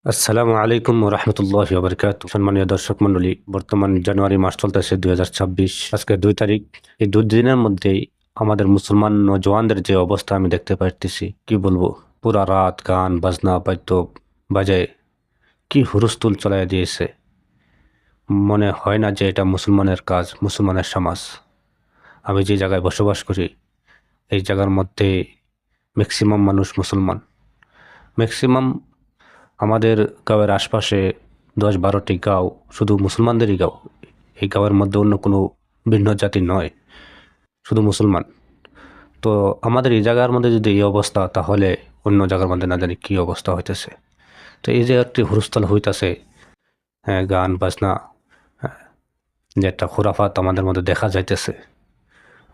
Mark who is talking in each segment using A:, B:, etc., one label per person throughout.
A: আসসালামু আলাইকুম রহমতুল্লাহি ওয়া সম্মানীয় দর্শক মণ্ডলী, বর্তমান জানুয়ারি মাস চলতেছে 2026। আজকে 2 তারিখ। এই 2 দিনের মধ্যেই আমাদের মুসলমান নওজওয়ানদের যে অবস্থা আমি দেখতে পারতেছি, কি বলবো। পুরা রাত গান বাজনা বাদ্য বাজায় কি হুলস্থুল চলাই দিয়েছে। মনে হয় না যে এটা মুসলমানের কাজ, মুসলমানের সমাজ। আমি যে জায়গায় বসবাস করি, এই জায়গার মধ্যে ম্যাক্সিমাম মানুষ মুসলমান। ম্যাক্সিমাম আমাদের গাঁয়ের আশপাশে 10-12টি গাঁও শুধু মুসলমানদেরই গাঁও। এই গাঁয়ের মধ্যে অন্য কোনো ভিন্ন জাতি নয়, শুধু মুসলমান। তো আমাদের এই জায়গার মধ্যে যদি এই অবস্থা, তাহলে অন্য জায়গার মধ্যে না জানি কী অবস্থা হইতেছে। তো এই যে একটি হুলস্থুল হইতেছে, হ্যাঁ, গান বাজনা, হ্যাঁ, যে একটা খুরাফাত আমাদের মধ্যে দেখা যাইতেছে।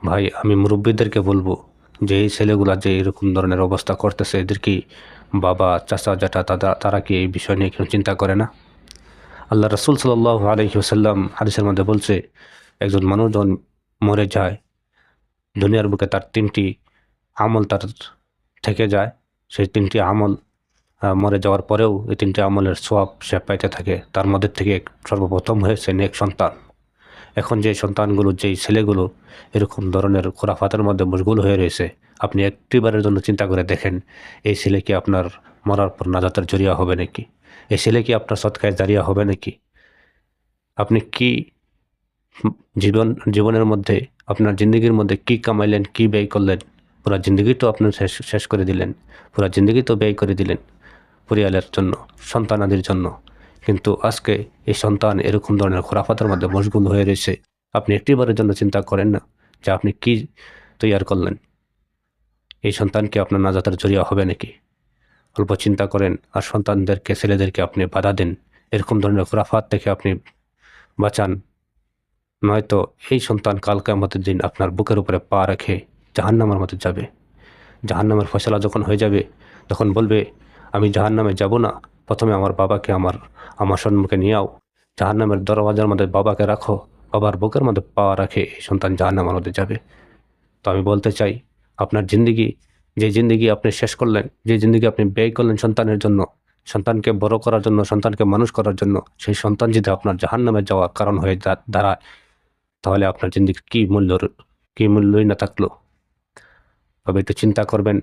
A: ভাই, আমি মুরব্বীদেরকে বলবো যে এই ছেলেগুলা যে এরকম ধরনের অবস্থা করতেছে, এদের কি বাবা, চাচা, জ্যাঠা, তারা কি এই বিষয় নিয়ে কেউ চিন্তা করে না? আল্লাহ রাসূল সাল্লাল্লাহু আলাইহি ওয়াসাল্লাম হাদিসের মধ্যে বলছে, একজন মানুষ যখন মরে যায়, দুনিয়ার বুকে তার 3টি আমল তার থেকে যায়। সেই 3টি আমল মরে যাওয়ার পরেও এই 3টি আমলের সওয়াব সে পাইতে থাকে। তার মধ্যে থেকে সর্বপ্রথম হয়েছে নেক সন্তান। এখন যে সন্তানগুলো, যেই ছেলেগুলো এরকম ধরনের খোরাফাতের মধ্যে মশগুল হয়ে রয়েছে, আপনি একটিবারের জন্য চিন্তা করে দেখেন, এই ছেলে কি আপনার মরার পর নাজাতের জরিয়া হবে নাকি? এই ছেলে কি আপনার সৎকায় জারিয়া হবে নাকি? আপনি কি জীবনের মধ্যে, আপনার জিন্দগির মধ্যে কি কামাইলেন, কি ব্যয় করলেন? পুরা জিন্দগি তো আপনার শেষ করে দিলেন। পুরা জিন্দগি তো ব্যয় করে দিলেন পরিয়ালের জন্য, সন্তানাদির জন্য। কিন্তু আজকে এই সন্তান এরকম ধরনের খোরাফাতের মধ্যে মশগুল হয়ে রয়েছে। আপনি একটিবারের জন্য চিন্তা করেন না যে আপনি কি তৈয়ার করলেন? এই সন্তান কি আপনার নাজাতের জরিয়া হবে নাকি? অল্প চিন্তা করেন আর সন্তানদেরকে, ছেলেদেরকে আপনি বাধা দেন। এরকম ধরনের খোরাফাত থেকে আপনি বাঁচান। নয়তো এই সন্তান কাল কিয়ামতের দিন আপনার বুকের উপরে পা রেখে জাহান্নামের মধ্যে যাবে। জাহান্নামের ফয়সালা যখন হয়ে যাবে, তখন বলবে, আমি জাহান্নামে যাব না, প্রথমে আমার বাবাকে আমার সম্মুখে নিয়ে আও। জাহান্নামের দরওয়াজার মধ্যে বাবাকে রাখো। বাবার বুকের মধ্যে পা রাখে এই সন্তান জাহান্নামের মধ্যে যাবে। তো আমি বলতে চাই, আপনার জিন্দগি, যে জিন্দগি আপনি শেষ করলেন, যে জিন্দগি আপনি ব্যয় করলেন সন্তানের জন্য, সন্তানকে বড় করার জন্য, সন্তানকে মানুষ করার জন্য, সেই সন্তান যদি আপনার জাহান্নামে যাওয়ার কারণ হয়ে দাঁড়ায়, তাহলে আপনার জিন্দগির কি মূল্যই না থাকলো। তবে একটু চিন্তা করবেন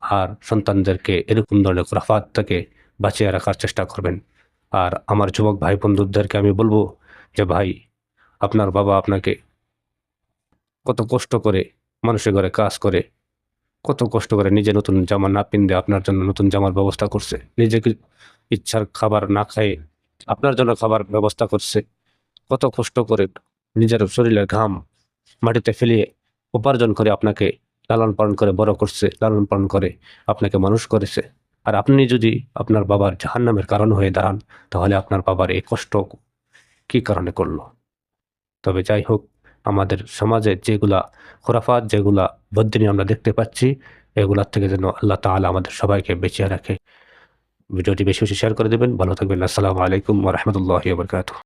A: আর সন্তানদেরকে এরকম ধরনের খুরাফাত থেকে বাঁচিয়ে রাখার চেষ্টা করবেন। আর আমার যুবক ভাই বন্ধুদেরকে আমি বলবো যে, ভাই, আপনার বাবা আপনাকে কত কষ্ট করে মানুষের ঘরে কাজ করে, কত কষ্ট করে নিজে নতুন জামা না পিনতে আপনার জন্য নতুন জামার ব্যবস্থা করছে, নিজেকে ইচ্ছার খাবার না খায়ে আপনার জন্য খাবার ব্যবস্থা করছে। কত কষ্ট করে নিজের শরীরের ঘাম মাটিতে ফেলিয়ে উপার্জন করে আপনাকে লালন পালন করে বড় করছে, লালন পালন করে আপনাকে মানুষ করেছে। আর আপনি যদি আপনার বাবার জাহান্নামের কারণ হয়ে দাঁড়ান, তাহলে আপনার বাবার এই কষ্ট কি কারণে করলো? তবে যাই হোক, আমাদের সমাজে যেগুলা খোরাফাত, যেগুলা বদ্দিনী আমরা দেখতে পাচ্ছি, এগুলার থেকে যেন আল্লাহ তাআলা আমাদের সবাইকে বেঁচিয়ে রাখে। ভিডিওটি বেশি বেশি শেয়ার করে দেবেন। ভালো থাকবেন। আসসালামু আলাইকুম ওয়া রাহমাতুল্লাহি ওয়া বারাকাতুহু।